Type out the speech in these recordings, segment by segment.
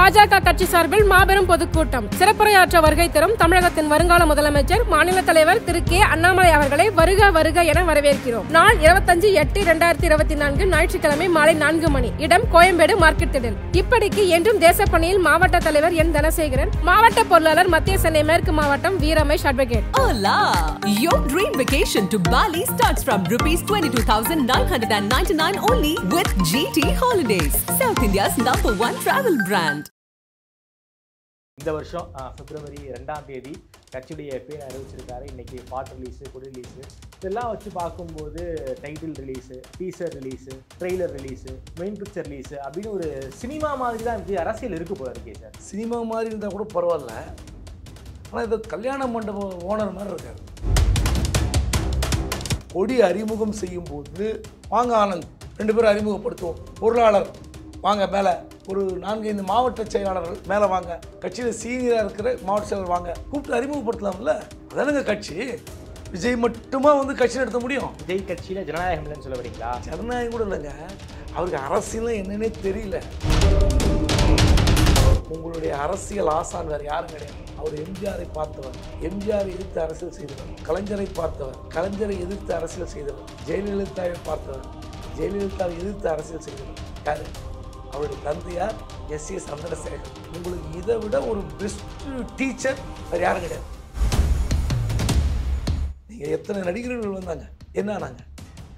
பாஜக கட்சி சார்பில் மாபெரும் பொதுக்கூட்டம். சிறப்புரையாற்ற வருகை தரும் தமிழகத்தின் வருங்கால முதலமைச்சர் மாநில தலைவர் திரு கே அண்ணாமலை அவர்களை வருக வருக என வரவேற்கிறோம். நாள் 25/8/2024 ஞாயிற்றுக்கிழமை மாலை 4 மணி. இடம் கோயம்பேடு மார்க்கெட் திடல். இப்படிக்கு என்றும் தேசப்பணியில் மாவட்ட தலைவர் என் தனசேகரன், மாவட்ட பொருளாளர் மத்திய சென்னை மேற்கு மாவட்டம் V Ramesh advocate. Hola! Your dream vacation to Bali starts from ₹22,999 only with GT Holidays, South India's #1 travel brand. இந்த வருஷம் பிப்ரவரி 2ஆம் தேதி கட்சியுடைய பேர் அறிவிச்சிருக்காரு. இன்னைக்கு பாட் ரிலீஸு, கொடி ரிலீஸு இதெல்லாம் வச்சு பார்க்கும்போது title release, teaser release, trailer release, main picture release அப்படின்னு ஒரு சினிமா மாதிரி தான் இருந்துச்சு. அரசியல் இருக்கு போல இருக்கே சார். சினிமா மாதிரி இருந்தால் கூட பரவாயில்ல, ஆனால் இது கல்யாண மண்டப ஓனர் மாதிரி இருக்காரு. கொடி அறிமுகம் செய்யும் போது வாங்க ஆனந்த் 2 பேரும் அறிமுகப்படுத்துவோம், பொருளாளர் வாங்க மேலே, ஒரு 4-5 மாவட்ட செயலாளர்கள் மேலே வாங்க, கட்சியில் சீனியராக இருக்கிற மாவட்ட செயலாளர் வாங்க, கூப்பிட்டு அறிமுகப்படுத்தலாம்ல. அதானுங்க கட்சி. விஜய் மட்டுமா வந்து கட்சி நடத்த முடியும்? விஜய் கட்சியில் ஜனநாயகம் இல்லைன்னு சொல்ல வரீங்களா? ஜனநாயகம் கூட இல்லைங்க, அவருக்கு அரசியல் என்னன்னே தெரியல. உங்களுடைய அரசியல் ஆசான் வேறு யாரும் கிடையாது. அவர் எம்ஜிஆரை பார்த்தவர், எம்ஜிஆரை எதிர்த்து அரசியல் செய்தவர். கலைஞரை பார்த்தவர், கலைஞரை எதிர்த்து அரசியல் செய்தவர். ஜெயலலிதாவை பார்த்தவர், ஜெயலலிதாவை எதிர்த்து அரசியல் செய்தவர். யாரு? அவருடைய தந்தையார் எஸ்.ஏ. சந்திரசேகர். உங்களுக்கு இதை விட ஒரு பெஸ்ட் டீச்சர் வேறு யாரும் கிடையாது. நீங்கள் எத்தனை நடிகர்கள் வந்தாங்க, என்ன ஆனாங்க?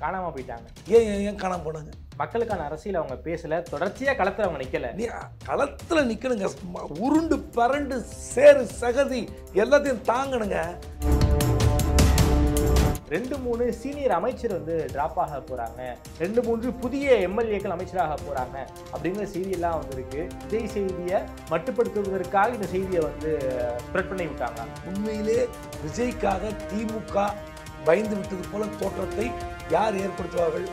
காணாமல் போயிட்டாங்க. ஏன் காணாமல் போனாங்க? மக்களுக்கான அரசியல் அவங்க பேசல, தொடர்ச்சியாக களத்தில் அவங்க நிற்கல. நீ களத்தில் நிற்கணுங்க, உருண்டு பரண்டு சேரு சகதி எல்லாத்தையும் தாங்கணுங்க. 2-3 சீனியர் அமைச்சர் வந்து டிராப் ஆக போகிறாங்க, 2-3 புதிய எம்எல்ஏக்கள் அமைச்சராக போகிறாங்க அப்படிங்கிற செய்தியெல்லாம் வந்திருக்கு. விஜய் செய்தியை மட்டுப்படுத்துவதற்காக இந்த செய்தியை வந்து ஸ்ப்ரெட் பண்ணி விட்டாங்க. உண்மையிலே விஜய்க்காக திமுக பயந்து விட்டது போல தோற்றத்தை யார் ஏற்படுத்துவார்கள்?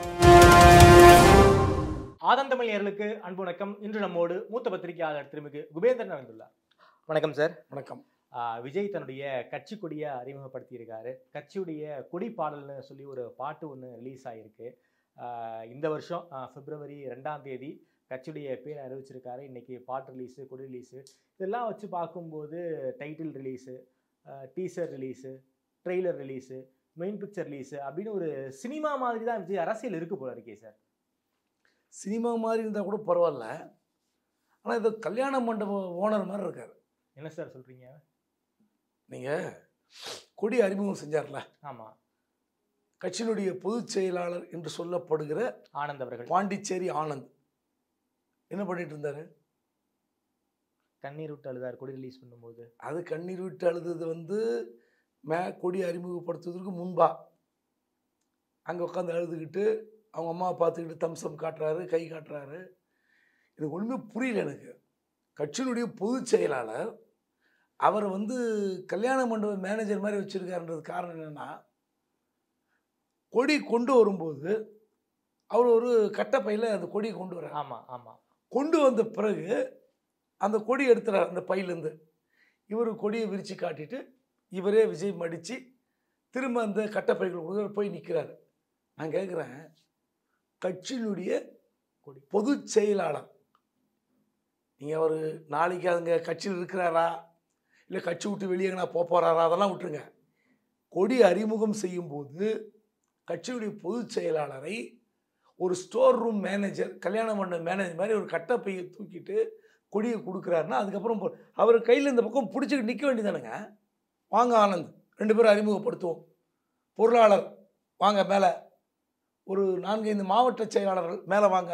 ஆதந்தமிழ் நேயர்களுக்கு அன்பு வணக்கம். இன்று நம்மோடு மூத்த பத்திரிகையாளர் திருமிகு குபேந்திரன் வந்துள்ளார். வணக்கம் சார். வணக்கம். விஜய் தன்னுடைய கட்சி கொடியை அறிமுகப்படுத்தியிருக்காரு. கட்சியுடைய கொடி பாடல்னு சொல்லி ஒரு பாட்டு ஒன்று ரிலீஸ் ஆகிருக்கு. இந்த வருஷம் பிப்ரவரி 2ஆம் தேதி கட்சியுடைய பேர் அறிவிச்சிருக்காரு. இன்னைக்கு பாட்டு ரிலீஸு, கொடி ரிலீஸு இதெல்லாம் வச்சு பார்க்கும்போது title release, teaser release, trailer release, main picture release அப்படின்னு ஒரு சினிமா மாதிரி தான் விஜய் அரசியல் இருக்கு போல இருக்கே சார். சினிமா மாதிரி இருந்தால் கூட பரவாயில்ல, ஆனால் இது கல்யாண மண்டப ஓனர் மாதிரி இருக்காரு. என்ன சார் சொல்கிறீங்க? நீங்கள் கொடி அறிமுகம் செஞ்சார்ல, ஆமாம், கட்சியினுடைய பொதுச் செயலாளர் என்று சொல்லப்படுகிற ஆனந்த் அவர்கள், பாண்டிச்சேரி ஆனந்த் என்ன பண்ணிட்டு இருந்தாரு? கண்ணீர் விட்டு அழுதார் கொடி ரிலீஸ் பண்ணும்போது. அது கண்ணீர் விட்டு அழுதது வந்து கொடி அறிமுகப்படுத்துவதற்கு முன்பா அங்கே உட்காந்து அழுதுகிட்டு அவங்க அம்மாவை பார்த்துக்கிட்டு தம்சம் காட்டுறாரு, கை காட்டுறாரு. எனக்கு ஒன்றுமே புரியல. எனக்கு கட்சியினுடைய பொதுச் செயலாளர் அவர் வந்து கல்யாண மண்டப மேனேஜர் மாதிரி வச்சுருக்காருன்றது காரணம் என்னென்னா, கொடி கொண்டு வரும்போது அவர் ஒரு கட்டப்பையில் அந்த கொடியை கொண்டு வர்றார். ஆமாம் ஆமாம். கொண்டு வந்த பிறகு அந்த கொடி எடுத்துறார் அந்த பையிலேருந்து. இவர் கொடியை விரித்து காட்டிட்டு இவரே விஜய் மடித்து திரும்ப அந்த கட்டப்பைகள் போய் நிற்கிறாரு. நான் கேட்குறேன், கட்சியினுடைய பொதுச் செயலாளர் நீங்கள் அவர் நாளைக்கு அங்கே கட்சியில் இருக்கிறாரா இல்லை கட்சி விட்டு வெளியே போகிறாரா அதெல்லாம் விட்டுருங்க. கொடி அறிமுகம் செய்யும்போது கட்சியுடைய பொதுச் செயலாளரை ஒரு ஸ்டோர் ரூம் மேனேஜர், கல்யாண மண்டப மேனேஜர் மாதிரி ஒரு கட்டப்பையை தூக்கிட்டு கொடியை கொடுக்குறாருன்னா அதுக்கப்புறம் அவர் கையில் இந்த பக்கம் பிடிச்சிக்கிட்டு நிற்க வேண்டியதானுங்க. வாங்க ஆனந்த் 2 பேரும் அறிமுகப்படுத்துவோம், பொருளாளர் வாங்க மேலே, ஒரு 4-5 மாவட்ட செயலாளர்கள் மேலே வாங்க,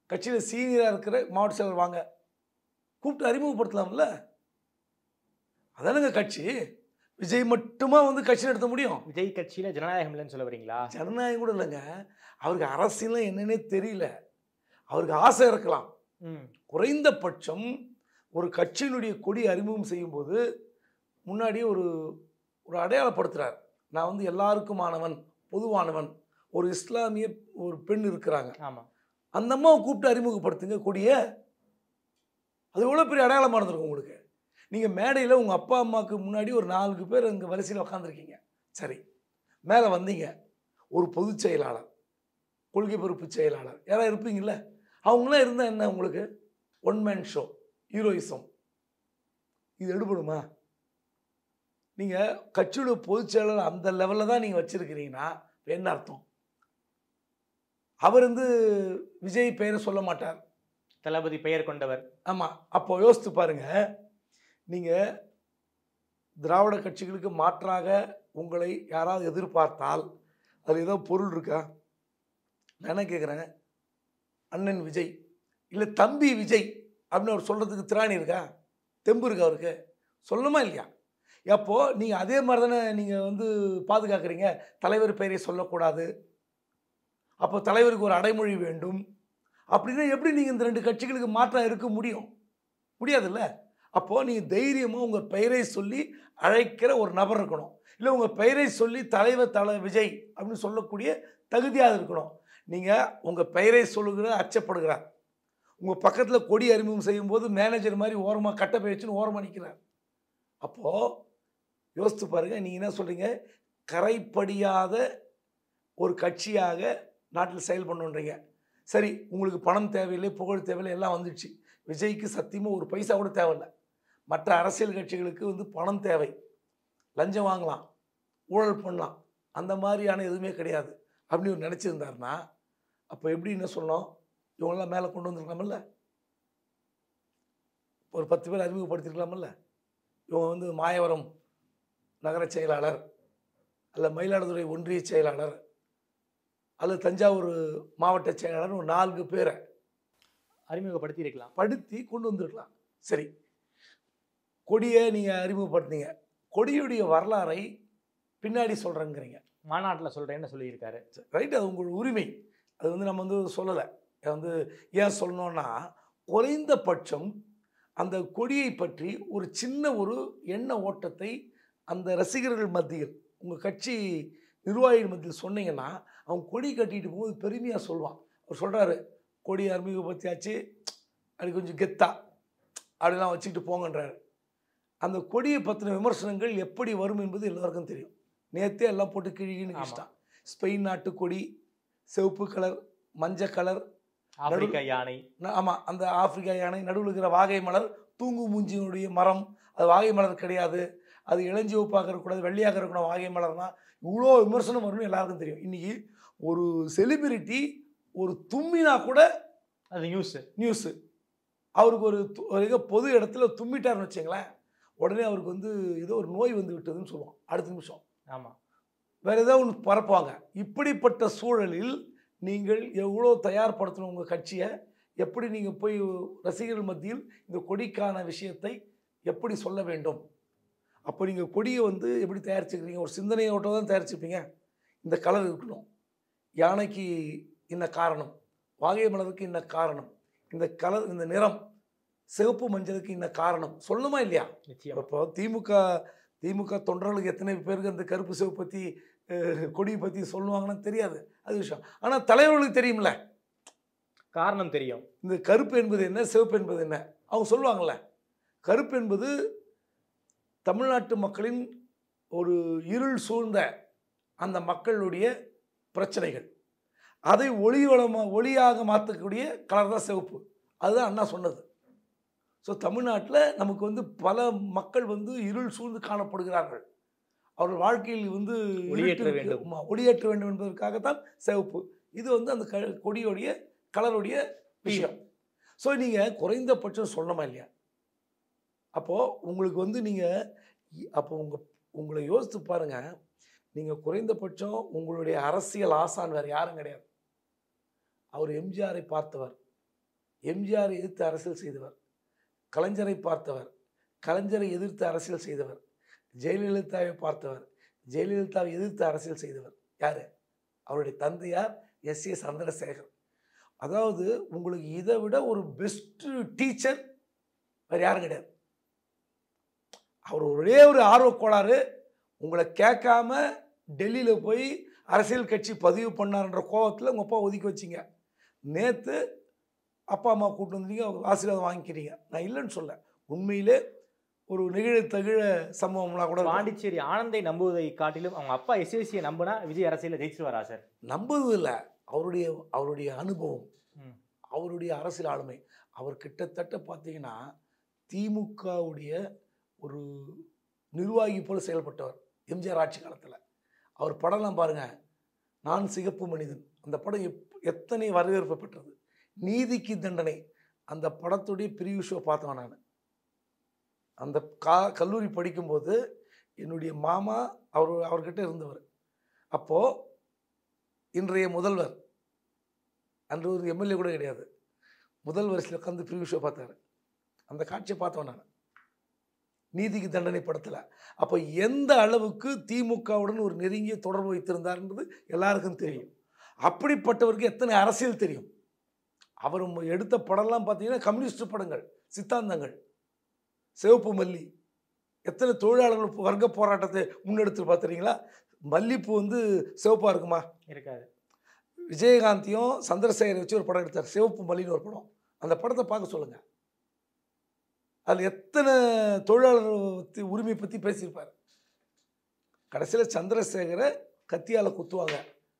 கட்சியில் சீனியராக இருக்கிற மாவட்ட செயலர் வாங்க, கூப்பிட்டு அறிமுகப்படுத்தலாம்ல. அதானுங்க கட்சி. விஜய் மட்டுமா வந்து கட்சி நடத்த முடியும்? விஜய் கட்சியில் ஜனநாயகம் இல்லைன்னு சொல்ல வரீங்களா? ஜனநாயகம் கூட இல்லைங்க, அவருக்கு அரசியல் என்னன்னே தெரியல. அவருக்கு ஆசை இருக்கலாம். குறைந்தபட்சம் ஒரு கட்சியினுடைய கொடி அறிமுகம் செய்யும்போது முன்னாடியே ஒரு அடையாளப்படுத்துகிறார். நான் வந்து எல்லாருக்குமானவன், பொதுவானவன். ஒரு இஸ்லாமிய ஒரு பெண் இருக்கிறாங்க, ஆமாம், அந்த அம்மாவை கூப்பிட்டு அறிமுகப்படுத்துங்க கொடியை. அது எவ்வளோ பெரிய அடையாளமாக இருந்திருக்கும் உங்களுக்கு. நீங்கள் மேடையில் உங்கள் அப்பா அம்மாவுக்கு முன்னாடி ஒரு 4 பேர் அங்கே வரிசையில் உட்காந்துருக்கீங்க, சரி, மேலே வந்தீங்க, ஒரு பொதுச் செயலாளர், கொள்கை பொறுப்பு செயலாளர் யாராவது இருப்பீங்கள்ல, அவங்களாம் இருந்தால் என்ன உங்களுக்கு? ஒன் மேன் ஷோ, ஹீரோயிசம், இது எடுபடுமா? நீங்கள் கட்சியோட பொதுச் செயலாளர் அந்த லெவலில் தான் நீங்கள் வச்சுருக்கிறீங்கன்னா என்ன அர்த்தம்? அவர் விஜய் பெயரை சொல்ல மாட்டார், தளபதி பெயர் கொண்டவர். ஆமாம். அப்போ யோசித்து பாருங்க, நீங்கள் திராவிட கட்சிகளுக்கு மாற்றாக உங்களை யாராவது எதிர்பார்த்தால் அது ஏதோ பொருள் இருக்கா? நான் என்ன கேட்குறேன், அண்ணன் விஜய் இல்லை தம்பி விஜய் அப்படின்னு அவர் சொல்கிறதுக்கு திராணி இருக்கா? தெம்பு இருக்கா அவருக்கு? சொல்லணுமா இல்லையா? அப்போது நீங்கள் அதே மாதிரி தானே நீங்கள் பாதுகாக்கிறீங்க, தலைவர் பெயரை சொல்லக்கூடாது, அப்போ தலைவருக்கு ஒரு அடைமொழி வேண்டும் அப்படின்னா எப்படி நீங்கள் இந்த 2 கட்சிகளுக்கு மாற்றம் இருக்க முடியும்? முடியாதுல்ல. அப்போது நீங்கள் தைரியமாக உங்கள் பெயரை சொல்லி அழைக்கிற ஒரு நபர் இருக்கணும், இல்லை உங்கள் பெயரை சொல்லி தலைவர் விஜய் அப்படின்னு சொல்லக்கூடிய தகுதியாக இருக்கணும். நீங்கள் உங்கள் பெயரை சொல்லுகிற அச்சப்படுகிறார், உங்கள் பக்கத்தில் கொடி அறிமுகம் செய்யும்போது மேனேஜர் மாதிரி ஓரமாக கட்டை வச்சுன்னு ஓரமாக நிற்கிறார். அப்போது யோசித்து பாருங்கள், நீங்கள் என்ன சொல்கிறீங்க, கரைப்படியாத ஒரு கட்சியாக நாட்டில் செயல் பண்ணுன்றீங்க. சரி, உங்களுக்கு பணம் தேவையில்லை, புகழ் தேவையில்லை, எல்லாம் வந்துடுச்சு. விஜய்க்கு சத்தியமாக ஒரு பைசா கூட தேவையில்லை. மற்ற அரசியல் கட்சிகளுக்கு பணம் தேவை, லஞ்சம் வாங்கலாம், ஊழல் பண்ணலாம், அந்த மாதிரியான எதுவுமே கிடையாது அப்படின்னு ஒரு நினச்சிருந்தாருன்னா அப்போ எப்படி என்ன சொல்லணும், இவங்களாம் மேலே கொண்டு வந்துருக்கலாமில்ல, ஒரு 10 பேர் அறிமுகப்படுத்திருக்கலாமில்ல. இவங்க மாயவரம் நகர செயலாளர், அல்ல மயிலாடுதுறை ஒன்றிய செயலாளர், அல்லது தஞ்சாவூர் மாவட்ட செயலாளர், ஒரு 4 பேரை படுத்தி கொண்டு வந்திருக்கலாம். சரி, கொடியை நீங்கள் அறிமுகப்படுத்தினீங்க, கொடியுடைய வரலாறை பின்னாடி சொல்கிறேங்கிறீங்க, மாநாட்டில் சொல்கிறேன்னு சொல்லியிருக்காரு. ரைட், அது உங்களோட உரிமை. அது நம்ம சொல்லலை. ஏன் சொல்லணும்னா, குறைந்தபட்சம் அந்த கொடியை பற்றி ஒரு சின்ன ஒரு எண்ண ஓட்டத்தை அந்த ரசிகர்கள் மத்தியில், உங்கள் கட்சி நிர்வாகிகள் மத்தியில் சொன்னீங்கன்னா அவன் கொடி கட்டிட்டு போகும்போது பெருமையாக சொல்லுவான். அவர் சொல்கிறாரு, கொடி அறிமுகப்படுத்தியாச்சு, அது கொஞ்சம் கெத்தா அப்படிலாம் வச்சுக்கிட்டு போங்கன்றாரு. அந்த கொடியை பற்றின விமர்சனங்கள் எப்படி வரும் என்பது எல்லாருக்கும் தெரியும். நேற்றே எல்லாம் போட்டு கிழின்னு கிழிச்சிட்டான். ஸ்பெயின் நாட்டு கொடி, சிவப்பு கலர், மஞ்சள் கலர், ஆப்பிரிக்கா யானை, ஆமாம் அந்த ஆப்பிரிக்கா யானை, நடுவில் இருக்கிற வாகை மலர், தூங்கு மூஞ்சியினுடைய மரம், அது வாகை மலர் கிடையாது, அது இளஞ்சிவப்பாக இருக்கக்கூடாது, வெள்ளையாக இருக்கணும், வாகை மலர்னா இவ்வளோ விமர்சனம் வரும்னு எல்லாருக்கும் தெரியும். இன்றைக்கி ஒரு செலிபிரிட்டி ஒரு தும்மினா கூட அது நியூஸு. அவருக்கு ஒரு பொது இடத்துல தும்மிட்டார்னு வச்சுங்களேன், உடனே அவருக்கு ஏதோ ஒரு நோய் விட்டதுன்னு சொல்லுவான் அடுத்த நிமிஷம். ஆமாம், வேறு ஏதோ ஒன்று பரப்புவாங்க. இப்படிப்பட்ட சூழலில் நீங்கள் எவ்வளோ தயார்படுத்தணும் உங்கள் கட்சியை, எப்படி நீங்கள் போய் ரசிகர்கள் மத்தியில் இந்த கொடிக்கான விஷயத்தை எப்படி சொல்ல வேண்டும்? அப்போ நீங்கள் கொடியை எப்படி தயாரிச்சுக்கிறீங்க? ஒரு சிந்தனையோட தான் தயாரிச்சுப்பீங்க. இந்த கலர் இருக்கணும், யானைக்கு இன்ன காரணம், வாகை மலருக்கு இன்ன காரணம், இந்த கலர், இந்த நிறம், சிவப்பு மஞ்சளுக்கு இன்ன காரணம் சொல்லணுமா இல்லையா? இப்போ திமுக தொண்டர்களுக்கு எத்தனை பேருக்கு அந்த கருப்பு சிவப்பு பற்றி கொடியை பற்றி சொல்லுவாங்கன்னு தெரியாது, அது விஷயம். ஆனால் தலைவர்களுக்கு தெரியும்ல, காரணம் தெரியும். இந்த கருப்பு என்பது என்ன, சிவப்பு என்பது என்ன அவங்க சொல்லுவாங்கள்ல. கருப்பு என்பது தமிழ்நாட்டு மக்களின் ஒரு இருள் சூழ்ந்த அந்த மக்களுடைய பிரச்சனைகள், அதை ஒளியாக மாற்றக்கூடிய கலர் தான் சிவப்பு. அதுதான் அண்ணா சொன்னது. ஸோ தமிழ்நாட்டில் நமக்கு பல மக்கள் இருள் சூழ்ந்து காணப்படுகிறார்கள். அவர்கள் வாழ்க்கையில் ஒளியேற்ற வேண்டும் என்பதற்காகத்தான் சிவப்பு. இது அந்த கொடியோடைய கலருடைய விஷயம். ஸோ நீங்கள் குறைந்தபட்சம் சொல்லணுமா இல்லையா? அப்போது உங்களுக்கு நீங்கள் அப்போ உங்களை யோசித்து பாருங்கள், நீங்கள் குறைந்தபட்சம் உங்களுடைய அரசியல் ஆசான் வேறு யாரும் கிடையாது. அவர் எம்ஜிஆரை பார்த்தவர், எம்ஜிஆரை எதிர்த்து அரசியல் செய்தவர், கலைஞரை பார்த்தவர், கலைஞரை எதிர்த்து அரசியல் செய்தவர், ஜெயலலிதாவை பார்த்தவர், ஜெயலலிதாவை எதிர்த்து அரசியல் செய்தவர் யார்? அவருடைய தந்தையார் எஸ்.ஏ. சந்திரசேகர். அதாவது உங்களுக்கு இதை விட ஒரு பெஸ்ட்டு டீச்சர் வேறு யாரும் கிடையாது. அவர் ஒரே ஒரு ஆர்வக்கோளாறு, உங்களை கேட்காம டெல்லியில் போய் அரசியல் கட்சி பதிவு பண்ணார்ன்ற கோபத்தில் உங்கள் அப்பா ஒதுக்கி வச்சிங்க. நேற்று அப்பா அம்மா கூப்பிட்டு வந்தீங்க, ஆசீர்வாதம் வாங்கிக்கிறீங்க. நான் இல்லைன்னு சொல்ல, உண்மையிலே ஒரு நிகழத்தகிழ சம்பவம்லாம் கூட. பாண்டிச்சேரி ஆனந்தை நம்புவதை காட்டிலும் அவங்க அப்பா எஸ்எஸ்சியை நம்பினா விஜய் அரசியலில் ஜெயிச்சிருவாரா சார்? நம்புவது இல்லை, அவருடைய அனுபவம், அவருடைய அரசியல் ஆளுமை, அவர் கிட்டத்தட்ட பார்த்தீங்கன்னா திமுகவுடைய ஒரு நிர்வாகி போல் செயல்பட்டவர் எம்ஜிஆர் ஆட்சி காலத்தில். அவர் படம்லாம் பாருங்கள், நான் சிகப்பு மனிதன், அந்த படம் எத்தனை வரவேற்பு பெற்றது. நீதிக்கு தண்டனை, அந்த படத்துடைய ப்ரீவியூ ஷோ பார்த்தவன் நான். அந்த கல்லூரி படிக்கும்போது என்னுடைய மாமா அவர்கிட்ட இருந்தவர். அப்போது இன்றைய முதல்வர், அன்று ஒரு எம்எல்ஏ கூட கிடையாது, முதல் வரிசையில் உட்காந்து ப்ரீவியூ ஷோ பார்த்தாரு. அந்த காட்சியை பார்த்தவன் நான் நீதிக்கு தண்டனை படத்தில். அப்போ எந்த அளவுக்கு திமுகவுடன் ஒரு நெருங்கிய தொடர்பு வைத்திருந்தார்ன்றது எல்லாருக்கும் தெரியும். அப்படிப்பட்டவருக்கு எத்தனை அரசியல் தெரியும். அவர் எடுத்த படம்லாம் பார்த்தீங்கன்னா கம்யூனிஸ்ட் படங்கள், சித்தாந்தங்கள். சிவப்பு மல்லி, எத்தனை தொழிலாளர்கள் வர்க்க போராட்டத்தை முன்னெடுத்து பார்த்துறீங்களா? மல்லிப்பூ வந்து சிவப்பாக இருக்குமா? இருக்காது. விஜயகாந்தியும் சந்திரசேகரை வச்சு ஒரு படம் எடுத்தார், சிவப்பு மல்லின்னு ஒரு படம். அந்த படத்தை பார்க்க சொல்லுங்கள். அதில் எத்தனை தொழிலாளர் உரிமை பற்றி பேசியிருப்பார். கடைசியில் சந்திரசேகரை கத்தியால் குத்துவாங்க.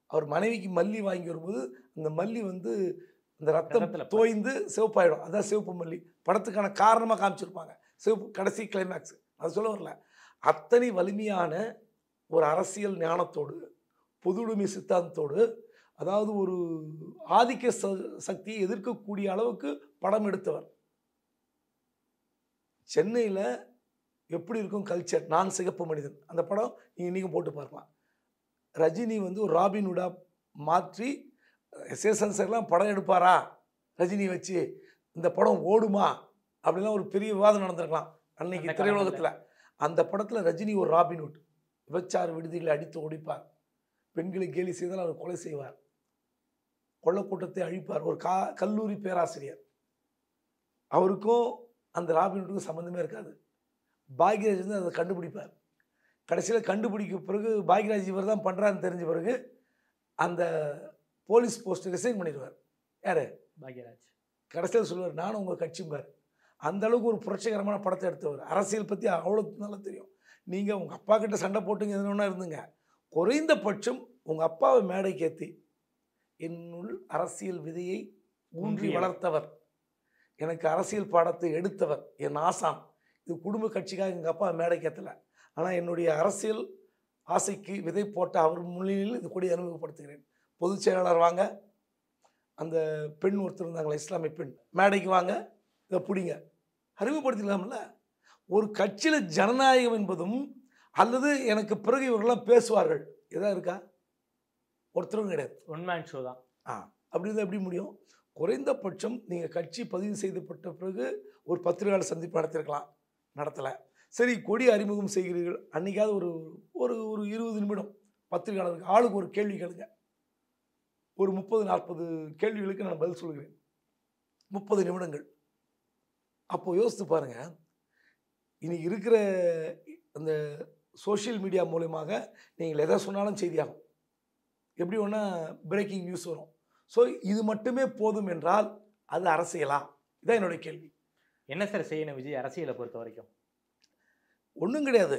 அவர் மனைவிக்கு மல்லி வாங்கி வரும்போது அந்த மல்லி வந்து அந்த ரத்தம் தோய்ந்து சிவப்பாயிடும். அதான் சிவப்பு மல்லி. படத்துக்கான காரணமாக காமிச்சிருப்பாங்க. சிவப்பு கடைசி கிளைமேக்ஸ். அது சொல்ல வரல. அத்தனை வலிமையான ஒரு அரசியல் ஞானத்தோடு, பொதுவுடைமை சித்தாந்தத்தோடு, அதாவது ஒரு ஆதிக்க சக்தியை எதிர்க்கக்கூடிய அளவுக்கு படம் எடுத்தவர். சென்னையில் எப்படி இருக்கும் கல்ச்சர், நான் சிகப்பு மனிதன், அந்த படம் நீங்கள் இன்றைக்கும் போட்டு பார்க்கலாம். ரஜினி வந்து ஒரு ராபின்ஹுடா மாற்றி சேசன்சர்லாம் படம் எடுப்பாரா ரஜினி வச்சு, இந்த படம் ஓடுமா அப்படிலாம் ஒரு பெரிய விவாதம் நடந்திருக்கலாம் அன்னைக்கு திரையுலகத்தில். அந்த படத்தில் ரஜினி ஒரு ராபின்ஹுட், விபச்சார விடுதிகளை அடித்து ஒடிப்பார், பெண்களை கேலி செய்தால் அவர் கொலை செய்வார், கொள்ளக்கூட்டத்தை அழிப்பார். ஒரு கல்லூரி பேராசிரியர், அவருக்கும் அந்த ராபின்ஹுட்டுக்கும் சம்மந்தமே இருக்காது. பாக்யராஜ் வந்து அதை கண்டுபிடிப்பார். கடைசியில் கண்டுபிடிக்க பிறகு பாக்யராஜ் இவர் தான் பண்ணுறாருன்னு தெரிஞ்ச பிறகு அந்த போலீஸ் போஸ்ட் ரிசைன் பண்ணிடுவார். யார்? பாக்யராஜ். கடைசியில் சொல்லுவார், நானும் உங்கள் கட்சிம்பார். அந்த அளவுக்கு ஒரு புரட்சிகரமான படத்தை எடுத்தவர். அரசியல் பற்றி அவ்வளோ நல்லா தெரியும். நீங்கள் உங்கள் அப்பா கிட்ட சண்டை போட்டுங்க எதுனா இருந்துங்க, குறைந்தபட்சம் உங்கள் அப்பாவை மேடைக்கு ஏற்றி என்னுள் அரசியல் விதையை ஊன்றி வளர்த்தவர், எனக்கு அரசியல் பாடத்தை எடுத்தவர், என் ஆசான். இது குடும்ப கட்சிக்காக எங்கள் அப்பா மேடைக்கு ஏற்றலை, ஆனால் என்னுடைய அரசியல் ஆசைக்கு விதை போட்ட அவர் முன்னிலையில் இது கூட அறிமுகப்படுத்துகிறேன். பொதுச் செயலாளர் வாங்க, அந்த பெண் ஒருத்தர் இருந்தாங்களே இஸ்லாமிய பெண், மேடைக்கு வாங்க, இதை பிடிங்க, அறிமுகப்படுத்திக்கலாம்ல. ஒரு கட்சியில் ஜனநாயகம் என்பதும் அல்லது எனக்கு பிறகு இவர்கள்லாம் பேசுவார்கள் எதாவது இருக்கா? ஒருத்தரும் கிடையாது. ஒன் மேன் ஷோ தான். அப்படி இருந்தால் எப்படி முடியும்? குறைந்தபட்சம் நீங்கள் கட்சி பதிவு செய்யப்பட்ட பிறகு ஒரு பத்திரிகையாளர் சந்திப்பு நடத்திருக்கலாம், நடத்தலை. சரி, கொடி அறிமுகம் செய்கிறீர்கள், அன்றைக்காவது ஒரு ஒரு ஒரு 20 நிமிடம் பத்திரிகையாளருக்கு ஆளுக்கு ஒரு கேள்வி கேளுங்க. ஒரு 30-40 கேள்விகளுக்கு நான் பதில் சொல்கிறேன், 30 நிமிடங்கள். அப்போது யோசித்து பாருங்கள், இன்னைக்கு இருக்கிற அந்த சோஷியல் மீடியா மூலமாக நீங்கள் எதை சொன்னாலும் செய்தியாகும், எப்படி ஒன்றா பிரேக்கிங் நியூஸ் வரும். ஸோ இது மட்டுமே போதும் என்றால் அது அரசியலா? இதான் என்னுடைய கேள்வி. என்ன சார் செய்யணும் விஜய் அரசியலை பொறுத்த வரைக்கும்? ஒன்றும் கிடையாது.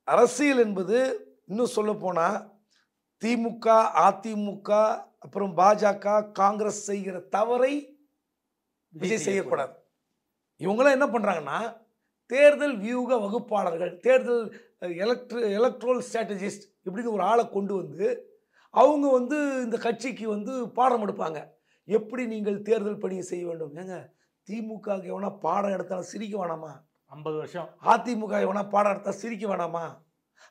அரசியல் என்பது இன்னும் சொல்ல போனால் திமுக, அதிமுக, அப்புறம் பாஜக, காங்கிரஸ் செய்கிற தவறை விஜய் செய்யக்கூடாது. இவங்களாம் என்ன பண்ணுறாங்கன்னா, தேர்தல் வியூக வகுப்பாளர்கள், தேர்தல் எலக்ட்ரல் ஸ்ட்ராட்டஜிஸ்ட் இப்படின்னு ஒரு ஆளை கொண்டு வந்து அவங்க வந்து இந்த கட்சிக்கு வந்து பாடம் எடுப்பாங்க, எப்படி நீங்கள் தேர்தல் பணியை செய்ய வேண்டும். ஏங்க, திமுக எவனா பாடம் எடுத்தாலும் சிரிக்க வேணாமா? 50 வருஷம் அதிமுக எவனா பாடம் எடுத்தால் சிரிக்க வேணாமா?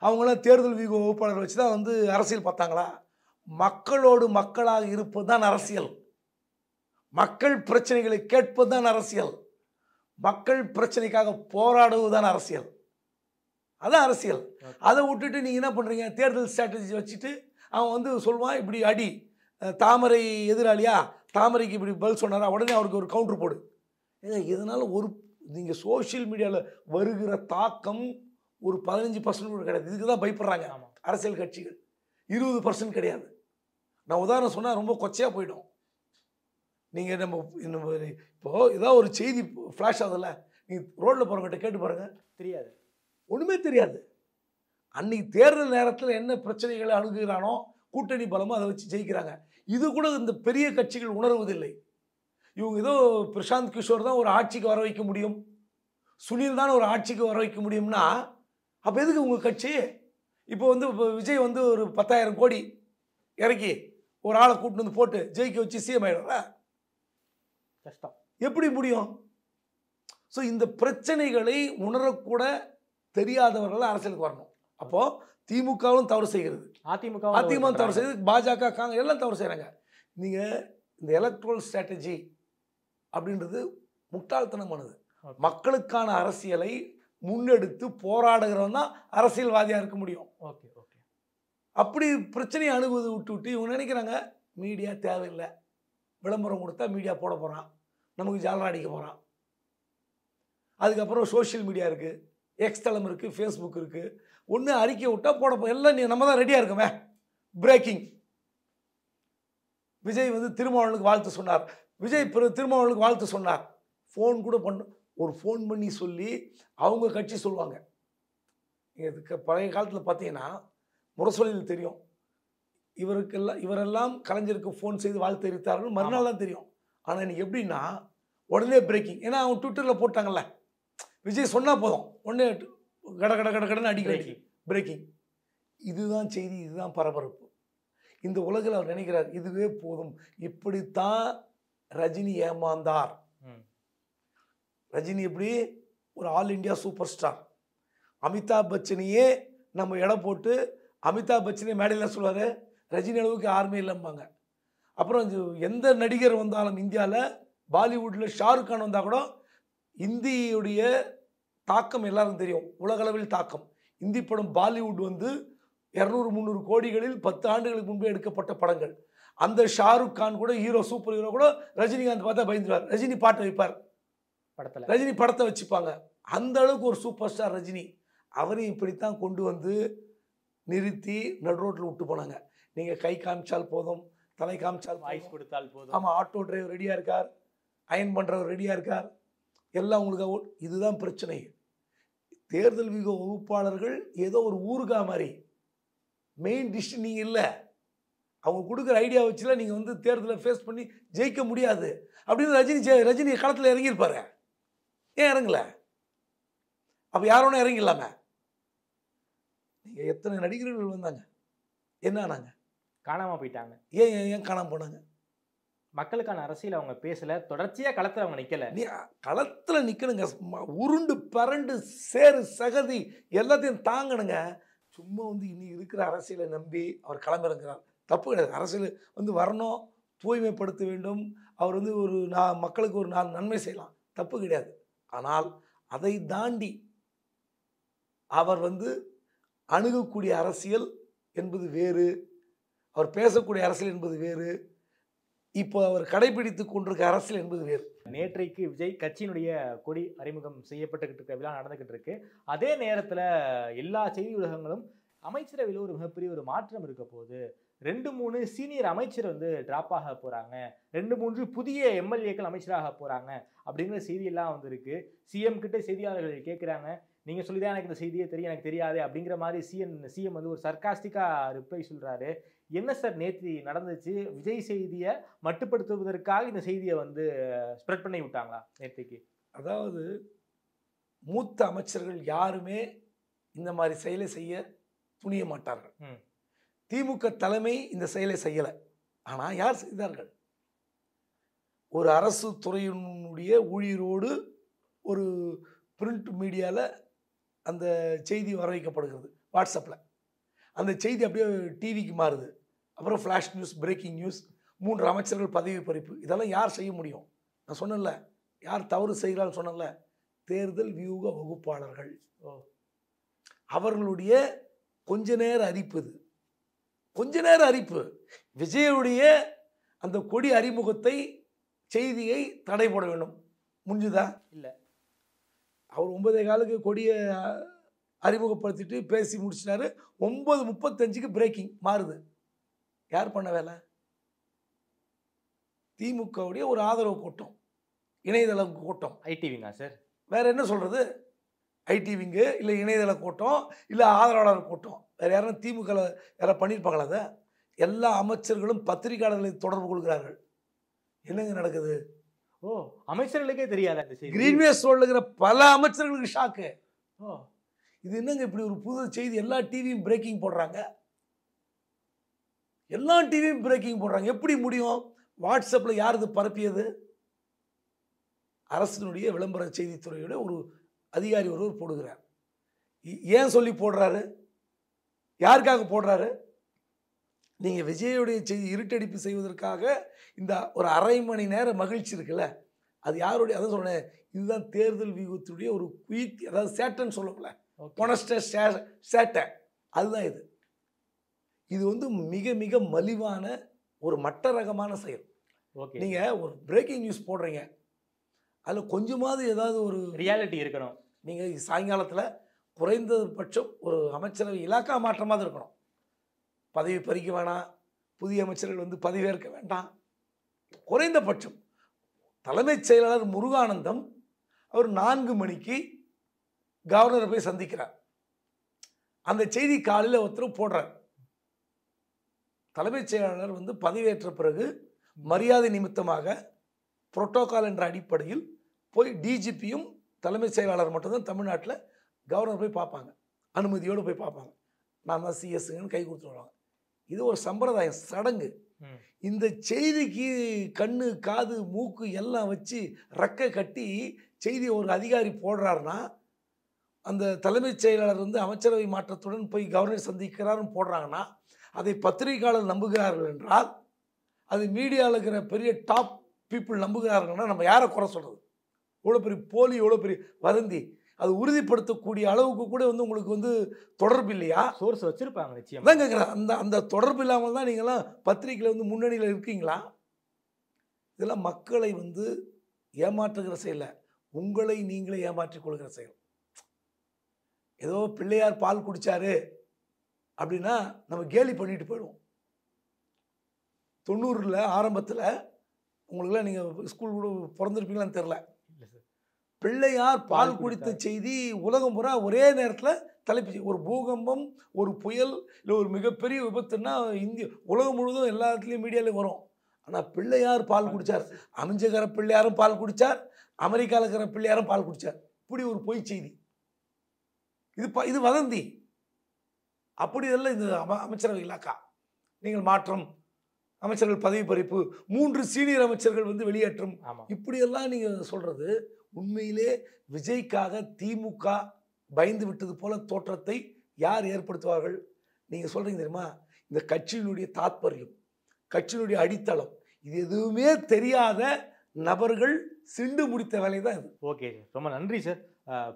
அவங்களாம் தேர்தல் வியூக வகுப்பாளர் வச்சு தான் வந்து அரசியல் பார்த்தாங்களா? மக்களோடு மக்களாக இருப்பது தான் அரசியல். மக்கள் பிரச்சனைகளை கேட்பது தான் அரசியல். மக்கள் பிரச்சனைக்காக போராடுவதுதான் அரசியல். அதான் அரசியல். அதை விட்டுட்டு நீங்கள் என்ன பண்ணுறீங்க, தேர்தல் ஸ்ட்ராட்டஜி வச்சுட்டு அவன் வந்து சொல்லுவான், இப்படி அடி, தாமரை எதிராளியா, தாமரைக்கு இப்படி பதில் சொன்னாரா, உடனே அவருக்கு ஒரு கவுண்டர் போடு. ஏங்க, இதனால் ஒரு நீங்கள் சோஷியல் மீடியாவில் வருகிற தாக்கம் ஒரு 15% கூட கிடையாது. இதுக்கு தான் பயப்படுறாங்க அரசியல் கட்சிகள். 20% கிடையாது. நான் உதாரணம் சொன்னால் ரொம்ப கொச்சையாக போயிடும். நீங்கள் நம்ம இப்போது ஏதாவது ஒரு செய்தி ஃப்ளாஷ் ஆகுதுல்ல, நீங்கள் ரோட்டில் போகிறவங்ககிட்ட கேட்டு பாருங்கள், தெரியாது, ஒன்றுமே தெரியாது. அன்றைக்கி தேர்தல் நேரத்தில் என்ன பிரச்சனைகளை அணுகுகிறானோ கூட்டணி பலமோ அதை வச்சு ஜெயிக்கிறாங்க. இது கூட இந்த பெரிய கட்சிகள் உணர்வதில்லை. இவங்க ஏதோ பிரசாந்த் கிஷோர் தான் ஒரு ஆட்சிக்கு வர வைக்க முடியும், சுனில் தான் ஒரு ஆட்சிக்கு வர வைக்க முடியும்னா அப்போ எதுக்கு உங்கள் கட்சி? இப்போ விஜய் ஒரு 10,000 கோடி இறக்கி ஒரு ஆளை கூட்டிட்டு வந்து போட்டு ஜெயிக்க வச்சு சிஎம் ஆயிடும்ல, கஷ்டம். எப்படி முடியும்? ஸோ இந்த பிரச்சனைகளை உணரக்கூட தெரியாதவர்கள் அரசியலுக்கு வரணும். அப்போ திமுகவும் தவறு செய்கிறது, அதிமுக தவறு செய்கிறது, பாஜக காங்கிரஸ் எல்லாம் தவறு செய்கிறாங்க. நீங்கள் இந்த எலக்ட்ரல் ஸ்ட்ராட்டஜி அப்படின்றது முட்டாள்தனமானது. மக்களுக்கான அரசியலை முன்னெடுத்து போராடுகிறவன் தான் அரசியல்வாதியாக இருக்க முடியும். Okay okay. அப்படி பிரச்சனையை அணுகுவது விட்டு இவங்க நினைக்கிறாங்க மீடியா தேவையில்லை, விளம்பரம் கொடுத்தா மீடியா போட போகிறான், நமக்கு ஜாலரா அடிக்க போகிறான். அதுக்கப்புறம் சோஷியல் மீடியா இருக்குது, எக்ஸ் தளம் இருக்குது, ஃபேஸ்புக் இருக்குது. ஒன்று அறிக்கை விட்டால் போட எல்லாம் நம்ம தான் ரெடியாக இருக்கோமே. பிரேக்கிங், விஜய் திருமாவளவனுக்கு வாழ்த்து சொன்னார், விஜய் திருமாவளவனுக்கு வாழ்த்து சொன்னார். ஃபோன் கூட ஒரு ஃபோன் பண்ணி சொல்லி அவங்க கட்சி சொல்லுவாங்க. இதுக்கு பழைய காலத்தில் பார்த்தீங்கன்னா முரசொலியில் தெரியும், இவரெல்லாம் கலைஞருக்கு ஃபோன் செய்து வாழ்த்து தெரிவித்தார்கள், மறுநாள் தான் தெரியும். ஆனால் இன்னைக்கு எப்படின்னா உடனே பிரேக்கிங். ஏன்னா அவங்க ட்விட்டரில் போட்டாங்கல்ல, விஜய் சொன்னால் போதும் உடனே கட கட கட கடன்னு அடிக்க பிரேக்கிங். இதுதான் செய்தி, இதுதான் பரபரப்பு. இந்த உலகில் அவர் நினைக்கிறார் இதுவே போதும். இப்படித்தான் ரஜினி ஏமாந்தார். ரஜினி எப்படி ஒரு all India super star, Amitabh பச்சனையே நம்ம இடம் போட்டு அமிதாப் பச்சனே மேடையில் சொல்லுவார் ரஜினி அளவுக்கு யாருமே இல்லைம்பாங்க. அப்புறம் எந்த நடிகர் வந்தாலும் இந்தியாவில், பாலிவுட்டில் ஷாருக் கான் வந்தால் கூட இந்தியுடைய தாக்கம் எல்லாருக்கும் தெரியும், உலகளவில் தாக்கம். இந்தி படம் பாலிவுட் 200-300 கோடிகளில் 10 ஆண்டுகளுக்கு முன்பே எடுக்கப்பட்ட படங்கள். அந்த ஷாருக் கான் கூட ஹீரோ, சூப்பர் ஹீரோ கூட ரஜினிகாந்த் பார்த்தா பயந்துருவார், ரஜினி பாட்டை வைப்பார் படத்தில், ரஜினி படத்தை வச்சுப்பாங்க. அந்த அளவுக்கு ஒரு சூப்பர் ஸ்டார் ரஜினி. அவரையும் இப்படித்தான் கொண்டு நிறுத்தி நடு ரோட்டில் விட்டு போனாங்க. நீங்கள் கை காமிச்சால் போதும், தலை காமிச்சால் வாய்ஸ் கொடுத்தால் போதும். ஆமாம், ஆட்டோ டிரைவர் ரெடியாக இருக்கார், அயன் பண்ணுறவர் ரெடியாக இருக்கார், எல்லாம் உங்களுக்கு. இதுதான் பிரச்சனை. தேர்தல் வியூக வகுப்பாளர்கள் ஏதோ ஒரு ஊருகா மாதிரி, மெயின் டிஷ் நீங்கள் இல்லை. அவங்க கொடுக்குற ஐடியா வச்சுலாம் நீங்கள் தேர்தலை ஃபேஸ் பண்ணி ஜெயிக்க முடியாது அப்படின்னு ரஜினி களத்தில் இறங்கியிருப்பாரு. ஏன் இறங்கல? அப்போ யாரோட இறங்கிடலாமே. நீங்கள் எத்தனை நடிகர்கள் வந்தாங்க, என்ன ஆனாங்க? காணாமல் போயிட்டாங்க. ஏன் காணாமல் போனாங்க? மக்களுக்கான அரசியல் அவங்க பேசல, தொடர்ச்சியாக களத்தில் அவங்க நிற்கல. நீ களத்தில் நிற்கணுங்க, உருண்டு பரண்டு சேரு சகதி எல்லாத்தையும் தாங்கணுங்க. சும்மா இன்னைக்கு இருக்கிற அரசியலை நம்பி அவர் களமிறங்குறார், தப்பு கிடையாது. அரசியல் வரணும், தூய்மைப்படுத்த வேண்டும், அவர் ஒரு மக்களுக்கு ஒரு நன்மை செய்யலாம், தப்பு கிடையாது. ஆனால் அதை தாண்டி அவர் அணுகக்கூடிய அரசியல் என்பது வேறு, அவர் பேசக்கூடிய அரசியல் என்பது வேறு, இப்போ அவர் கடைபிடித்து கொண்டிருக்க அரசியல் என்பது வேறு. நேற்றைக்கு விஜய் கட்சியினுடைய கொடி அறிமுகம் செய்யப்பட்டுக்கிட்டு இருக்க விழா நடந்துகிட்டு இருக்கு. அதே நேரத்தில் எல்லா செய்தி ஊடகங்களும் அமைச்சரவையில் ஒரு மிகப்பெரிய ஒரு மாற்றம் இருக்க போகுது, 2-3 சீனியர் அமைச்சர் டிராப் ஆக போறாங்க, 2-3 புதிய எம்எல்ஏக்கள் அமைச்சராக போறாங்க அப்படிங்கிற செய்தியெல்லாம் வந்திருக்கு. சிஎம் கிட்ட செய்தியாளர்கள் கேட்குறாங்க, நீங்கள் சொல்லி தான் எனக்கு இந்த செய்தியே தெரியும், எனக்கு தெரியாது அப்படிங்கிற மாதிரி சிஎம் ஒரு சர்க்காஸ்டிக்காக ரிப்ளை சொல்கிறாரு. என்ன சார் நேற்று நடந்துச்சு? விஜய் செய்தியை மட்டுப்படுத்துவதற்காக இந்த செய்தியை ஸ்ப்ரெட் பண்ணி விட்டாங்களா நேற்றைக்கு? அதாவது மூத்த அமைச்சர்கள் யாருமே இந்த மாதிரி செயலை செய்ய துணிய மாட்டார்கள். திமுக தலைமை இந்த செயலை செய்யலை. ஆனால் யார் செய்தார்கள்? ஒரு அரசு துறையினுடைய ஊழியரோடு ஒரு பிரிண்ட் மீடியாவில் அந்த செய்தி வர வைக்கப்படுகிறது, வாட்ஸ்அப்பில். அந்த செய்தி அப்படியே டிவிக்கு மாறுது. அப்புறம் ஃப்ளாஷ் நியூஸ், பிரேக்கிங் நியூஸ், 3 அமைச்சர்கள் பதவி பறிப்பு. இதெல்லாம் யார் செய்ய முடியும்? நான் சொன்னேன்ல, யார் தவறு செய்கிறான்னு சொன்னேன்ல, தேர்தல் வியூக வகுப்பாளர்கள். அவர்களுடைய கொஞ்ச நேர அறிப்பு. இது கொஞ்ச நேர அறிப்பு. விஜயுடைய அந்த கொடி அறிமுகத்தை, செய்தியை தடை போட வேண்டும். முடிஞ்சுதா? இல்லை. அவர் 9:15 கொடியை அறிமுகப்படுத்திட்டு பேசி முடிச்சிட்டாரு. 9:35 பிரேக்கிங் மாறுது. யார் பண்ண வேலை? திமுகவுடைய ஒரு ஆதரவு கூட்டம், இணையதள கூட்டம். ஐடிவிங்கா சார்? வேற என்ன சொல்றது? ஐடிவிங்கு இல்லை இணையதள கூட்டம் இல்லை ஆதரவாளர் கூட்டம். வேற யாரும் திமுக யாராவது பண்ணியிருப்பாங்களா? அதை எல்லா அமைச்சர்களும் பத்திரிகையாளர்களை தொடர்பு கொள்கிறார்கள். என்னங்க நடக்குது? ஓ, அமைச்சர்களுக்கே தெரியாத இந்த செய்தி. கிரீன்வேஸ் ரோட்ல இருக்கிற பல அமைச்சர்களுக்கு ஷாக்கு. ஓ, இது என்னங்க இப்படி ஒரு புது செய்தி? எல்லா டிவியும் பிரேக்கிங் போடுறாங்க, எல்லா டிவியும் பிரேக்கிங் போடுறாங்க. எப்படி முடியும்? வாட்ஸ்அப்ல யார் இது பரப்பியது? அரசினுடைய விளம்பர செய்தித்துறையோட ஒரு அதிகாரி ஒருவர் போடுகிறார். ஏன் சொல்லி போடுறாரு? யாருக்காக போடுறாரு? நீங்க விஜயோடைய செய்தி இருட்டடிப்பு செய்வதற்காக இந்த ஒரு அரை மணி நேர மகிழ்ச்சி இருக்குல்ல, அது யாருடைய? அதான் சொன்னேன், இதுதான் தேர்தல் வியூகத்துடைய ஒரு குயிக், அதாவது சேட்டைன்னு சொல்லுவோம்ல, சேட்டை, அதுதான் இது. இது வந்து மிக மிக மலிவான ஒரு மட்ட ரகமான செயல். நீங்க ஒரு பிரேக்கிங் நியூஸ் போடுறீங்க, அதுல கொஞ்சமாவது ஏதாவது ஒரு ரியாலிட்டி இருக்கணும். நீங்க சாயங்காலத்துல குறைந்தபட்சம் ஒரு அமைச்சரவை இலாக்கா மாற்றமாக இருக்கணும். பதவி பறிக்க வேணாம், புதிய அமைச்சர்கள் வந்து பதவியேற்க வேண்டாம். குறைந்தபட்சம் தலைமைச் செயலாளர் முருகானந்தம் அவர் 4 மணிக்கு கவர்னரை போய் சந்திக்கிறார். அந்த செய்தி காலையில் ஒருத்தர் போடுறார். தலைமைச் செயலாளர் வந்து பதவியேற்ற பிறகு மரியாதை நிமித்தமாக புரோட்டோகால் என்ற அடிப்படையில் போய் டிஜிபியும் தலைமைச் செயலாளர் மட்டும்தான் தமிழ்நாட்டில் கவர்னர் போய் பார்ப்பாங்க, அனுமதியோடு போய் பார்ப்பாங்க. நான் தான் சிஎஸ்ன்னு கை கொடுத்து வருவாங்க. இது ஒரு சம்பிரதாயம், சடங்கு. இந்த செய்திக்கு கண்ணு காது மூக்கு எல்லாம் வச்சு ரெக்கை கட்டி செய்தி ஒரு அதிகாரி போடுறாருன்னா, அந்த தலைமைச் செயலாளர் வந்து அமைச்சரவை மாற்றத்துடன் போய் கவர்னர் சந்திக்கிறாருன்னு போடுறாங்கன்னா, அதை பத்திரிகையாளர் நம்புகிறார்கள் என்றால், அது மீடியாவில் இருக்கிற பெரிய டாப் பீப்புள் நம்புகிறார்கள்னா நம்ம யாரை குறை சொல்கிறது? எவ்வளோ பெரிய போலி, எவ்வளோ பெரிய வதந்தி, அது உறுதிப்படுத்தக்கூடிய அளவுக்கு கூட வந்து உங்களுக்கு வந்து தொடர்பு இல்லையா? சோர்ஸ் வச்சிருப்பாங்க நிச்சயம். அதான் கேட்குறேன், அந்த தொடர்பு இல்லாமல் தான் நீங்கள்லாம் பத்திரிகையில் வந்து முன்னணியில் இருக்கீங்களா? இதெல்லாம் மக்களை வந்து ஏமாற்றுகிற செயல், உங்களை நீங்களே ஏமாற்றிக் கொள்கிற செயல். ஏதோ பிள்ளையார் பால் குடிச்சாரு அப்படின்னா நம்ம கேலி பண்ணிட்டு போயிடுவோம். 90 ஆரம்பத்தில் உங்களுக்குலாம் நீங்கள் ஸ்கூல் கூட பிறந்திருப்பீங்களான்னு தெரில, பிள்ளையார் பால் குடித்த செய்தி உலகம் பூரா ஒரே நேரத்தில் தலைப்பு. ஒரு பூகம்பம், ஒரு புயல், இல்லை ஒரு மிகப்பெரிய விபத்துன்னா இந்திய உலகம் முழுவதும் எல்லாத்துலேயும் மீடியாலையும் வரும். ஆனால் பிள்ளையார் பால் குடித்தார், அமைஞ்சகர பிள்ளையாரும் பால் குடித்தார், அமெரிக்காவில் இருக்கிற பிள்ளையாரும் பால் குடித்தார், இப்படி ஒரு பொய் செய்தி. இது வதந்தி. அப்படி இதெல்லாம் இந்த அமைச்சரவை இலாக்கா. நீங்கள் மாற்றம், அமைச்சர்கள் பதவி பறிப்பு, 3 சீனியர் அமைச்சர்கள் வந்து வெளியேற்றம், இப்படியெல்லாம் நீங்கள் சொல்கிறது உண்மையிலே விஜய்க்காக திமுக பயந்து விட்டது போல தோற்றத்தை யார் ஏற்படுத்துவார்கள்? நீங்கள் சொல்கிறீங்க தெரியுமா, இந்த கட்சியினுடைய தாத்பரியம், கட்சியினுடைய அடித்தளம், இது எதுவுமே தெரியாத நபர்கள் சிண்டு முடித்த வேலை தான் இது. ஓகே, ரொம்ப நன்றி சார்.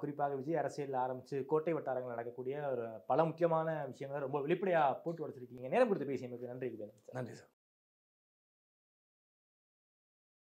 குறிப்பாக விஜய் அரசியல் ஆரம்பித்து கோட்டை வட்டாரங்கள் நடக்கக்கூடிய ஒரு பல முக்கியமான விஷயங்களை ரொம்ப வெளிப்படையாக போட்டு உடச்சிருக்கீங்க. நேரம் கொடுத்து பேசியமைக்கு நன்றி. நன்றி சார்.